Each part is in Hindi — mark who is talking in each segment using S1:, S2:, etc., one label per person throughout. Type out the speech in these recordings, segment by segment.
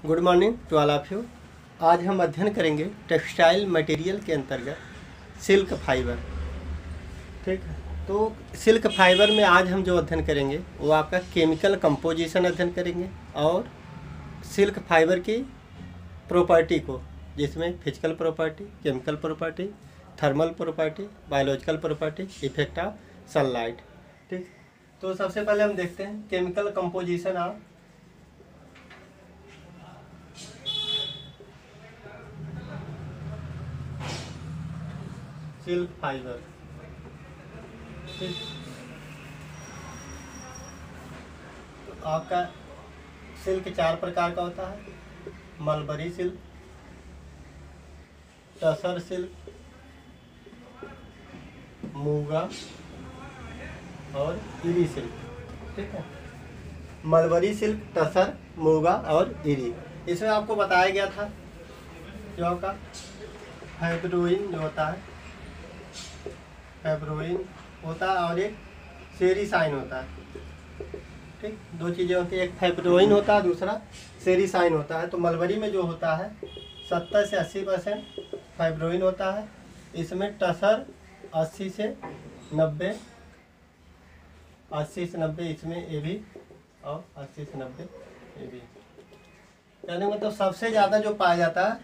S1: Good morning to all of you. आज हम अध्ययन करेंगे टेक्सटाइल मटेरियल के अंतर्गत सिल्क फाइबर। ठीक है, तो सिल्क फाइबर में आज हम जो अध्ययन करेंगे वो आपका केमिकल कंपोजिशन अध्ययन करेंगे और सिल्क फाइबर की प्रॉपर्टी को, जिसमें physical property, chemical property, thermal property, biological property, effect of sunlight. ठीक, तो सबसे पहले हम देखते हैं chemical composition of silk fibre. ठीक, तो आपका सिल्क 4 प्रकार का होता है। Mulberry silk, tussar silk, Muga और इरी सिल्क। ठीक है, मलबरी सिल्क, टसर, मूगा और इरी। इसमें आपको बताया गया था जो आपका फाइब्रोइन जो होता है, फाइब्रोइन होता है और एक सेरीसाइन होता है। ठीक, दो चीज़ें होती है, एक फाइब्रोइन होता है, दूसरा सेरीसाइन होता है। तो मलबरी में जो होता है 70 से 80% फाइब्रोइन होता है। इसमें टसर 80 से 90, 80 से 90 इसमें ए भी और 80 से 90 ए भी। यानी मतलब सबसे ज़्यादा जो पाया जाता है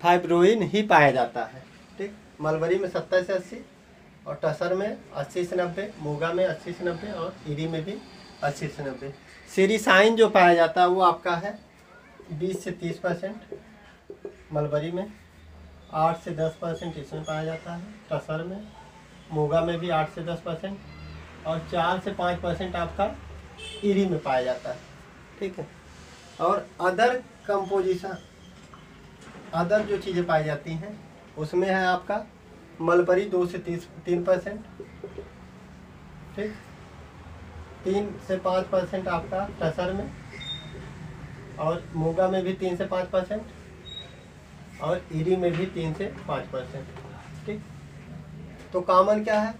S1: फाइब्रोइन ही पाया जाता है। ठीक, मलबरी में 70 से 80 और टसर में 80 से 90, मूगा में 80 से 90 और इरी में भी 80 से 90। सेरीसाइन जो पाया जाता है वो आपका है 20 से 30%, मलबरी में 8 से 10% इसमें पाया जाता है, टसर में, मूगा में भी 8 से 10% और 4 से 5% आपका इरी में पाया जाता है। ठीक है, और अदर कंपोजिशन, अदर जो चीज़ें पाई जाती हैं उसमें है आपका मलबरी 2 से 3%। ठीक, 3 से 5% आपका टसर में और मूगा में भी 3 से 5% और इरी में भी 3 से 5%। ठीक, तो कॉमन क्या है,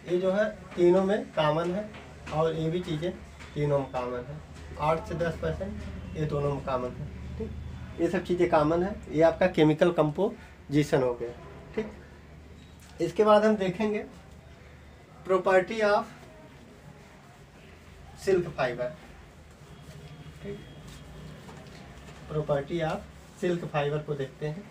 S1: ये जो है तीनों में कॉमन है और ये भी चीज़ें तीनों में कॉमन है। 8 से 10% ये दोनों में कॉमन है। ठीक, ये सब चीज़ें कॉमन है। ये आपका केमिकल कंपोजिशन हो गया। ठीक, इसके बाद हम देखेंगे प्रॉपर्टी ऑफ सिल्क फाइबर। ठीक, प्रॉपर्टी ऑफ सिल्क फाइबर को देखते हैं।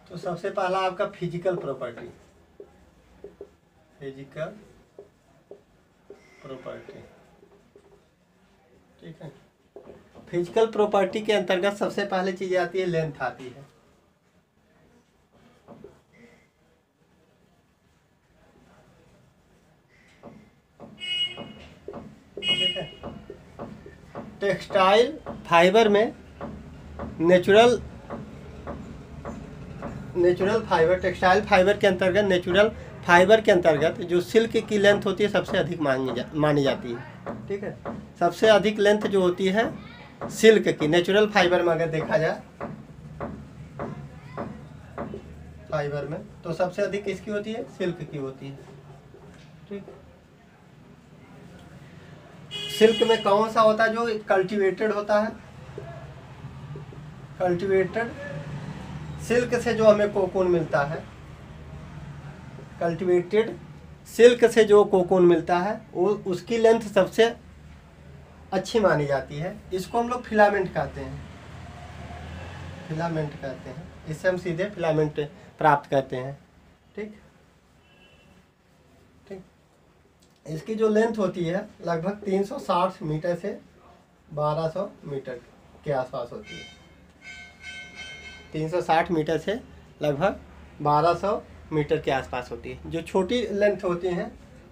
S1: तो सबसे पहला आपका फिजिकल प्रॉपर्टी, फिजिकल प्रॉपर्टी। ठीक है, फिजिकल प्रॉपर्टी के अंतर्गत सबसे पहले चीज आती है लेंथ आती है। ठीक है, टेक्सटाइल फाइबर में नेचुरल फाइबर, टेक्सटाइल फाइबर के अंतर्गत नेचुरल फाइबर के अंतर्गत जो सिल्क की लेंथ होती है सबसे अधिक मानी जाती है। ठीक है, सबसे अधिक लेंथ जो होती है सिल्क की, नेचुरल फाइबर में अगर देखा जाए फाइबर में, तो सबसे अधिक किसकी होती है, सिल्क की होती है। ठीक, सिल्क में कौन सा होता है, जो कल्टीवेटेड होता है। कल्टीवेटेड सिल्क से जो हमें कोकून मिलता है, कल्टीवेटेड सिल्क से जो कोकून मिलता है वो उसकी लेंथ सबसे अच्छी मानी जाती है। इसको हम लोग फिलामेंट कहते हैं, फिलामेंट कहते हैं। इससे हम सीधे फिलामेंट प्राप्त करते हैं। ठीक, ठीक, इसकी जो लेंथ होती है लगभग 360 मीटर से 1200 मीटर के आसपास होती है। 360 मीटर से लगभग 1200 मीटर के आसपास होती है। जो छोटी लेंथ होती हैं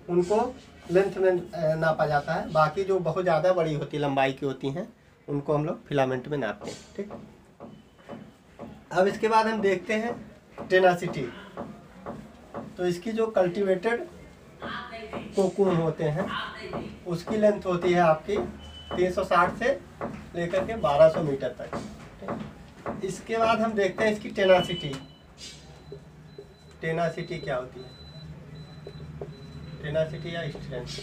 S1: उनको लेंथ में नापा जाता है, बाकी जो बहुत ज़्यादा बड़ी होती है, लंबाई की होती हैं, उनको हम लोग फिलामेंट में नापते हैं। ठीक, अब इसके बाद हम देखते हैं टेनासिटी। तो इसकी जो कल्टीवेटेड कोकून होते हैं उसकी लेंथ होती है आपकी 360 से लेकर के 1200 मीटर तक। इसके बाद हम देखते हैं इसकी टेनासिटी। टेनासिटी क्या होती है? टेनासिटी या स्ट्रेंथ।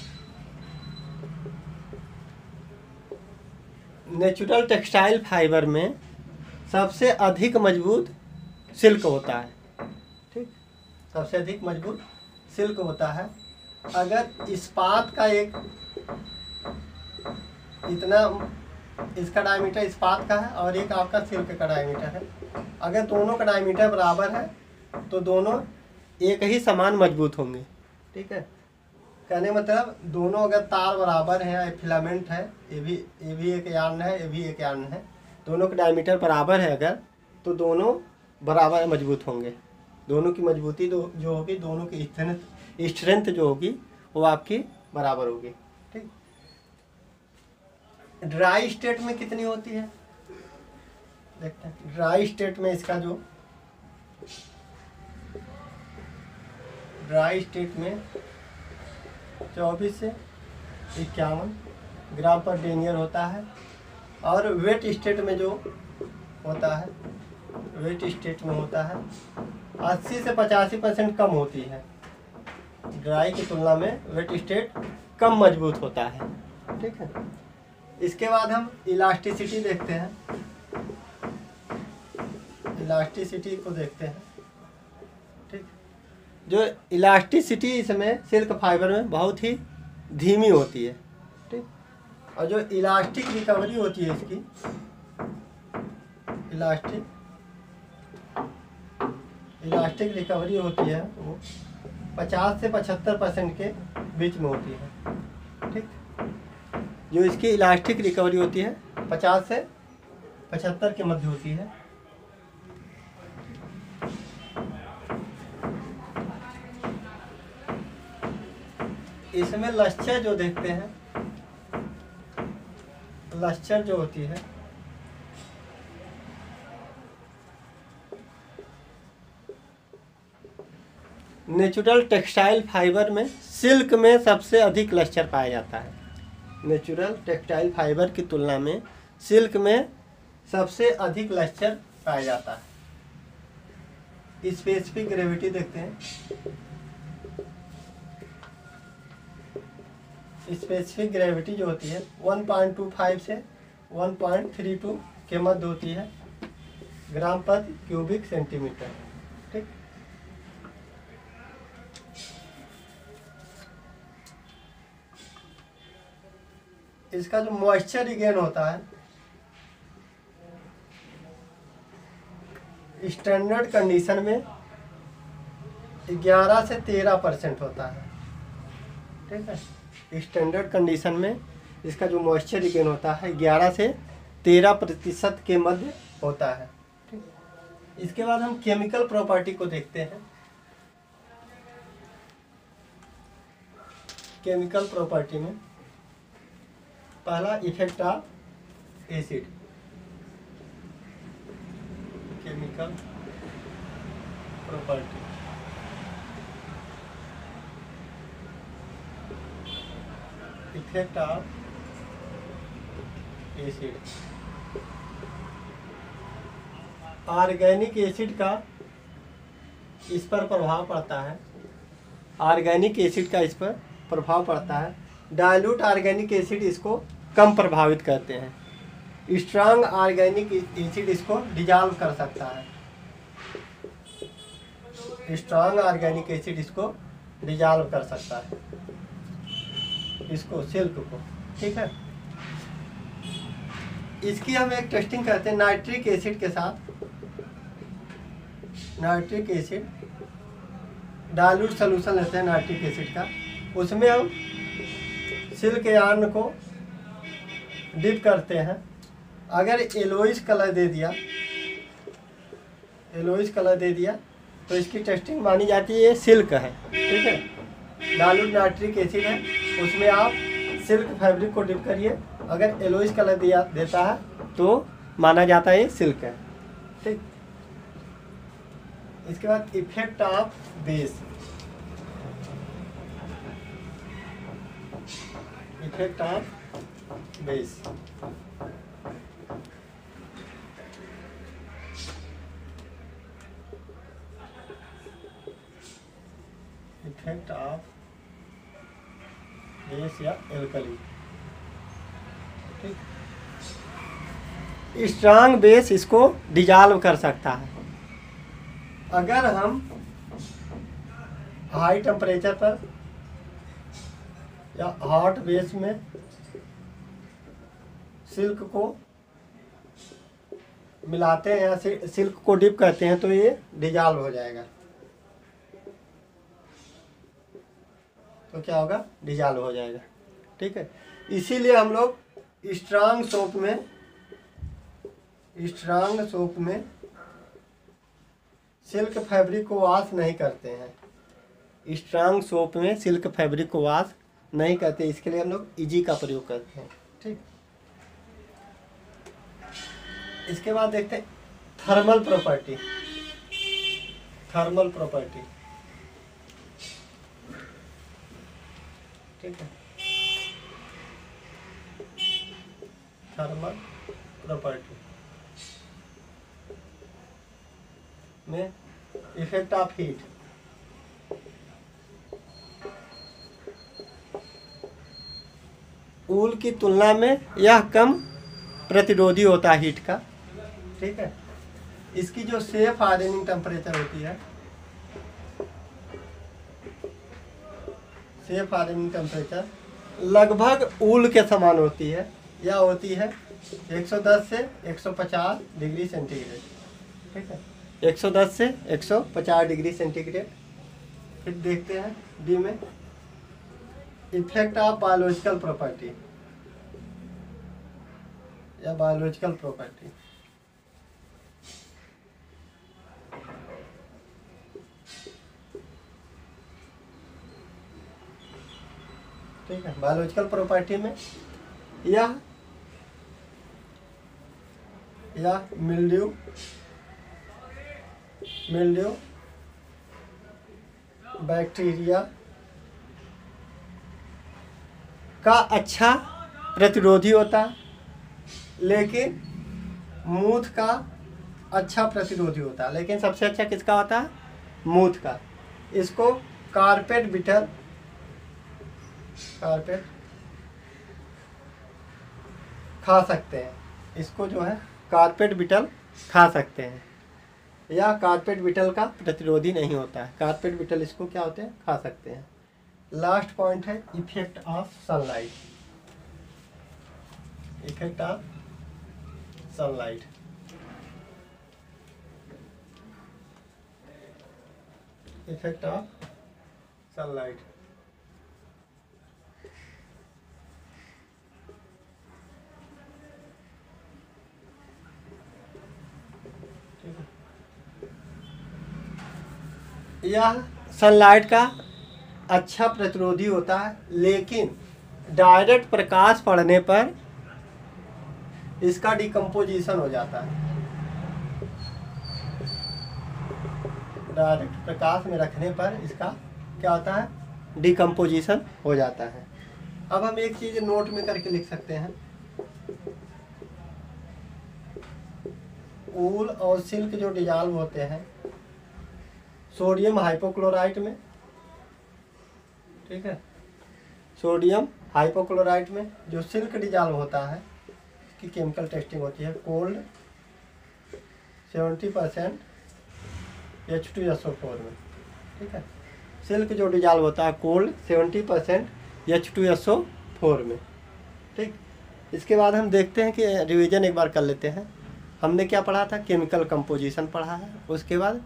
S1: नेचुरल टेक्सटाइल फाइबर में सबसे अधिक मजबूत सिल्क होता है, ठीक, सबसे अधिक मजबूत सिल्क होता है। अगर इस्पात का एक इतना इसका डायमीटर इस्पात का है और एक आपका सिल्क का डायमीटर है, अगर दोनों का डायमीटर बराबर है तो दोनों एक ही समान मजबूत होंगे, ठीक है। कहने मतलब दोनों अगर तार बराबर है, फिलामेंट है, ये भी एक यार्न है, ये भी एक यार्न है, दोनों का डायमीटर बराबर है अगर, तो दोनों बराबर मजबूत होंगे। दोनों की मजबूती जो होगी, दोनों की स्ट्रेंथ जो होगी वो आपकी बराबर होगी, ठीक। ड्राई स्टेट में कितनी होती है देखते हैं। ड्राई स्टेट में इसका जो ड्राई स्टेट में 24 से 51 ग्राम पर डेनियर होता है, और वेट स्टेट में जो होता है, वेट स्टेट में होता है 80 से 85% कम होती है। ड्राई की तुलना में वेट स्टेट कम मजबूत होता है, ठीक है। इसके बाद हम इलास्टिसिटी देखते हैं। इलास्टिसिटी को देखते हैं, ठीक। जो इलास्टिसिटी इसमें सिल्क फाइबर में बहुत ही धीमी होती है, ठीक। और जो इलास्टिक रिकवरी होती है इसकी, इलास्टिक रिकवरी होती है वो 50 से 75% के बीच में होती है, ठीक। जो इसकी इलास्टिक रिकवरी होती है 50 से 75 के मध्य होती है। इसमें लश्चर जो देखते हैं, लश्चर जो होती है नेचुरल टेक्सटाइल फाइबर में सिल्क में सबसे अधिक लश्चर पाया जाता है। नेचुरल टेक्सटाइल फाइबर की तुलना में सिल्क में सबसे अधिक लश्चर पाया जाता है। स्पेसिफिक ग्रेविटी देखते हैं। स्पेसिफिक ग्रेविटी जो होती है 1.25 से 1.32 के मध्य होती है ग्राम पर क्यूबिक सेंटीमीटर, ठीक। इसका जो मॉइस्चर रिगेन होता है स्टैंडर्ड कंडीशन में 11 से 13% होता है, ठीक है। स्टैंडर्ड कंडीशन में इसका जो मॉइस्चर रिगेन होता है 11 से 13% के मध्य होता है, ठीक। इसके बाद हम केमिकल प्रॉपर्टी को देखते हैं। केमिकल प्रॉपर्टी में पहला effect of acid. Chemical property, effect of acid. Organic acid का इस पर प्रभाव पड़ता है, ऑर्गेनिक एसिड का इस पर प्रभाव पड़ता है। डाइल्यूट ऑर्गेनिक एसिड इसको कम प्रभावित करते हैं। स्ट्रांग ऑर्गेनिक एसिड इसको डिजॉल्व कर सकता है। स्ट्रांग ऑर्गेनिक एसिड इसको डिजॉल्व कर सकता है, इसको सिल्क को, ठीक है। इसकी हम एक टेस्टिंग करते हैं नाइट्रिक एसिड के साथ। नाइट्रिक एसिड डाइल्यूट सॉल्यूशन लेते हैं नाइट्रिक एसिड का, उसमें हम सिल्क यार्न को डिप करते हैं। अगर येलोइश कलर दे दिया, येलोइश कलर दे दिया तो इसकी टेस्टिंग मानी जाती है ये सिल्क है, ठीक है। डाइल्यूट नाइट्रिक एसिड है, उसमें आप सिल्क फैब्रिक को डिप करिए, अगर येलोइश कलर देता है तो माना जाता है ये सिल्क है, ठीक। इसके बाद effect of base, effect of base. Effect of base या एल्कली। ठीक, स्ट्रांग बेस इसको डिजॉल्व कर सकता है। अगर हम हाई टेम्परेचर पर या हॉट बेस में सिल्क को मिलाते हैं या सिल्क को डिप करते हैं तो ये डिजॉल्व हो जाएगा। तो क्या होगा, डिजॉल्व हो जाएगा। ठीक है, इसीलिए हम लोग स्ट्रांग सोप में सिल्क फैब्रिक को वॉश नहीं करते हैं। स्ट्रांग सोप में सिल्क फैब्रिक को वॉश नहीं करते, इसके लिए हम लोग इजी का प्रयोग करते हैं। ठीक, इसके बाद देखते हैं थर्मल प्रॉपर्टी। थर्मल प्रॉपर्टी, ठीक है, थर्मल प्रॉपर्टी में इफेक्ट ऑफ हीट। ऊल की तुलना में यह कम प्रतिरोधी होता है हीट का। ठीक है, इसकी जो सेफ हार्डनिंग टेम्परेचर होती है, सेफ हार्डनिंग टेम्परेचर लगभग ऊल के समान होती है। यह होती है 110 से 150 डिग्री सेंटीग्रेड। ठीक है, 110 से 150 डिग्री सेंटीग्रेड। फिर देखते हैं डी में इफेक्ट ऑफ बायोलॉजिकल प्रॉपर्टी या बायोलॉजिकल प्रॉपर्टी। ठीक है, बायोलॉजिकल प्रॉपर्टी में यह मिल्ड्यू बैक्टीरिया का अच्छा प्रतिरोधी होता है, लेकिन मूथ का अच्छा प्रतिरोधी होता है। लेकिन सबसे अच्छा किसका होता है, मूथ का। इसको कारपेट बीटल खा सकते हैं। इसको जो है कारपेट बीटल खा सकते हैं, या कारपेट बीटल का प्रतिरोधी नहीं होता है। कारपेट बीटल इसको क्या होते हैं, खा सकते हैं। लास्ट पॉइंट है effect of sunlight. Effect of sunlight, effect of sunlight. यह सनलाइट का अच्छा प्रतिरोधी होता है, लेकिन डायरेक्ट प्रकाश पड़ने पर इसका डिकम्पोजिशन हो जाता है। डायरेक्ट प्रकाश में रखने पर इसका क्या होता है, डिकम्पोजिशन हो जाता है। अब हम एक चीज नोट में करके लिख सकते हैं, ऊल और सिल्क जो डिजॉल्व होते हैं सोडियम हाइपोक्लोराइट में। ठीक है, सोडियम हाइपोक्लोराइट में जो सिल्क डिजॉल्व होता है, इसकी केमिकल टेस्टिंग होती है कोल्ड 70% H2SO4 में। ठीक है, सिल्क जो डिजॉल्व होता है कोल्ड 70% H2SO4 में। ठीक, इसके बाद हम देखते हैं कि रिवीजन एक बार कर लेते हैं। हमने क्या पढ़ा था, केमिकल कंपोजिशन पढ़ा है, उसके बाद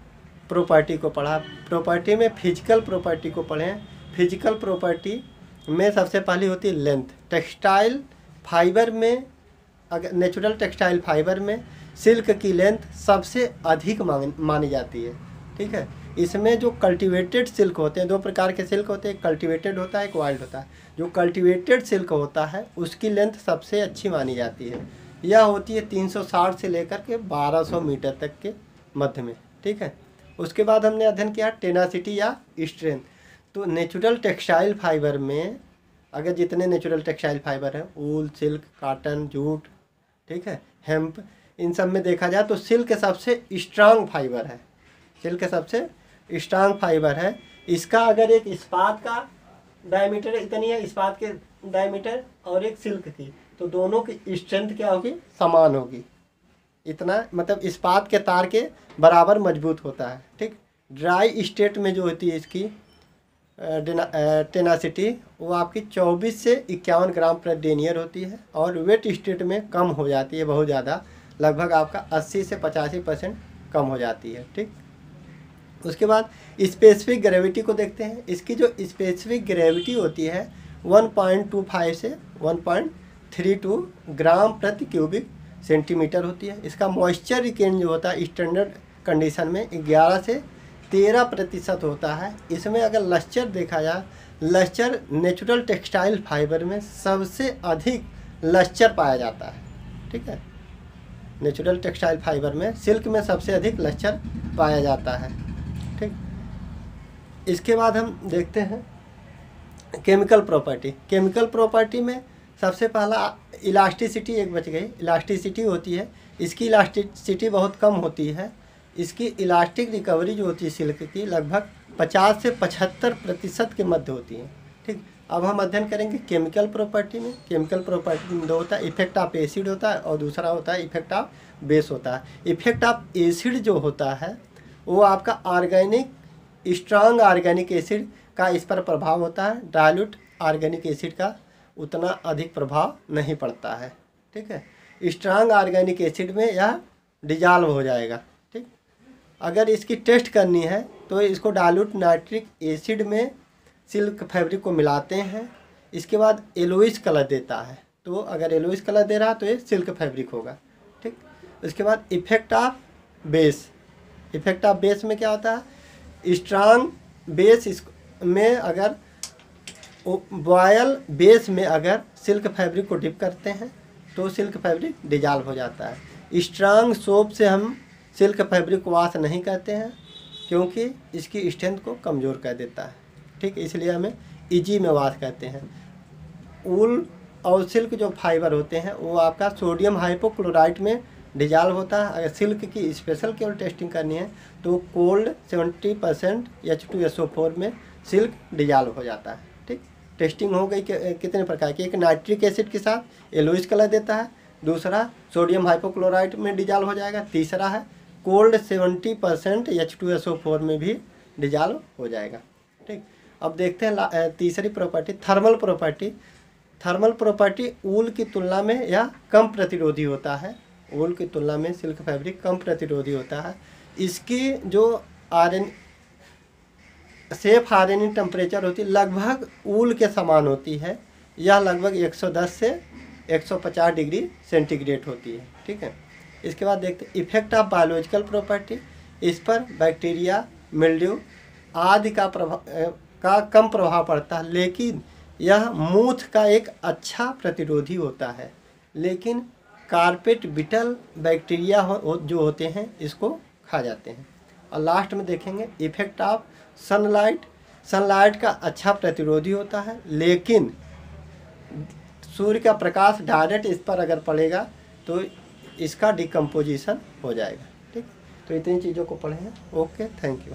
S1: प्रॉपर्टी को पढ़ा। प्रॉपर्टी में फिजिकल प्रॉपर्टी को पढ़े हैं। फिजिकल प्रॉपर्टी में सबसे पहली होती है लेंथ। टेक्सटाइल फाइबर में, अगर नेचुरल टेक्सटाइल फाइबर में सिल्क की लेंथ सबसे अधिक मानी जाती है। ठीक है, इसमें जो कल्टीवेटेड सिल्क होते हैं, दो प्रकार के सिल्क होते हैं, एक कल्टीवेटेड होता है, एक वाइल्ड होता है। जो कल्टीवेटेड सिल्क होता है उसकी लेंथ सबसे अच्छी मानी जाती है। यह होती है 360 से लेकर के 1200 मीटर तक के मध्य में। ठीक है, उसके बाद हमने अध्ययन किया टेनासिटी या स्ट्रेंथ। तो नेचुरल टेक्सटाइल फाइबर में अगर जितने नेचुरल टेक्सटाइल फाइबर हैं, ऊल, सिल्क, कॉटन, जूट, ठीक है, हेम्प, इन सब में देखा जाए तो सिल्क सबसे स्ट्रांग फाइबर है। सिल्क सबसे स्ट्रांग फाइबर है। इसका अगर एक इस्पात का डायमीटर इतनी है, इस्पात के डायमीटर, और एक सिल्क की, तो दोनों की स्ट्रेंथ क्या होगी, समान होगी। इतना मतलब इस्पात के तार के बराबर मजबूत होता है। ठीक, ड्राई स्टेट में जो होती है इसकी टेनासिटी वो आपकी 24 से 51 ग्राम पर डेनियर होती है, और वेट स्टेट में कम हो जाती है बहुत ज़्यादा, लगभग आपका 80 से 85% कम हो जाती है। ठीक, उसके बाद स्पेसिफिक ग्रेविटी को देखते हैं। इसकी जो स्पेसिफिक ग्रेविटी होती है 1.25 से 1.32 ग्राम प्रति क्यूबिक सेंटीमीटर होती है। इसका मॉइस्चर रिटेन जो होता है स्टैंडर्ड कंडीशन में 11 से 13% होता है। इसमें अगर लश्चर देखा जाए, लश्चर नेचुरल टेक्सटाइल फाइबर में सबसे अधिक लश्चर पाया जाता है। ठीक है, नेचुरल टेक्सटाइल फाइबर में सिल्क में सबसे अधिक लश्चर पाया जाता है। ठीक, इसके बाद हम देखते हैं केमिकल प्रॉपर्टी। केमिकल प्रॉपर्टी में सबसे पहला इलास्टिसिटी एक बच गई। इलास्टिसिटी होती है, इसकी इलास्टिसिटी बहुत कम होती है। इसकी इलास्टिक रिकवरी जो होती है सिल्क की लगभग 50 से 75% के मध्य होती है। ठीक, अब हम अध्ययन करेंगे केमिकल प्रॉपर्टी में। केमिकल प्रॉपर्टी में दो होता है, इफेक्ट ऑफ एसिड होता है और दूसरा होता है इफेक्ट ऑफ बेस होता है। इफेक्ट ऑफ एसिड जो होता है वो आपका ऑर्गेनिक स्ट्रांग ऑर्गेनिक एसिड का इस पर प्रभाव होता है। डाइल्यूट ऑर्गेनिक एसिड का उतना अधिक प्रभाव नहीं पड़ता है। ठीक है, स्ट्रांग ऑर्गेनिक एसिड में यह डिजॉल्व हो जाएगा। ठीक, अगर इसकी टेस्ट करनी है तो इसको डाइल्यूट नाइट्रिक एसिड में सिल्क फैब्रिक को मिलाते हैं। इसके बाद येलोइश कलर देता है, तो अगर येलोइश कलर दे रहा तो ये सिल्क फैब्रिक होगा। ठीक, उसके बाद effect of base. Effect of base में क्या होता है, स्ट्रांग बेस में अगर बॉयल बेस में अगर सिल्क फैब्रिक को डिप करते हैं तो सिल्क फैब्रिक डिजॉल्व हो जाता है। स्ट्रांग सोप से हम सिल्क फैब्रिक को वॉश नहीं करते हैं क्योंकि इसकी स्ट्रेंथ को कमज़ोर कर देता है। ठीक, इसलिए हमें इजी में वॉश करते हैं। ऊल और सिल्क जो फाइबर होते हैं वो आपका सोडियम हाइपोक्लोराइट में डिजॉल्व होता है। अगर सिल्क की स्पेशल केवल टेस्टिंग करनी है तो कोल्ड 70% H2SO4 में सिल्क डिजॉल्व हो जाता है। ठीक, टेस्टिंग हो गई कितने प्रकार की, एक नाइट्रिक एसिड के साथ येलोइश कलर देता है, दूसरा सोडियम हाइपोक्लोराइट में डिजॉल्व हो जाएगा, तीसरा है कोल्ड 70% H2SO4 में भी डिजॉल्व हो जाएगा। ठीक, अब देखते हैं तीसरी property thermal property. Thermal property wool की तुलना में यह कम प्रतिरोधी होता है। ऊल की तुलना में सिल्क फैब्रिक कम प्रतिरोधी होता है। इसकी जो सेफ आरएनए टेम्परेचर होती है लगभग ऊल के समान होती है। यह लगभग 110 से 150 डिग्री सेंटीग्रेड होती है। ठीक है, इसके बाद देखते हैं इफेक्ट ऑफ बायोलॉजिकल प्रॉपर्टी। इस पर बैक्टीरिया, मिल्ड्यू आदि का कम प्रभाव पड़ता है, लेकिन यह मूथ का एक अच्छा प्रतिरोधी होता है। लेकिन कारपेट बिटल बैक्टीरिया जो होते हैं इसको खा जाते हैं। और लास्ट में देखेंगे इफेक्ट ऑफ सनलाइट। सनलाइट का अच्छा प्रतिरोधी होता है, लेकिन सूर्य का प्रकाश डायरेक्ट इस पर अगर पड़ेगा तो इसका डिकम्पोजिशन हो जाएगा। ठीक, तो इतनी चीज़ों को पढ़ें। Okay, thank you.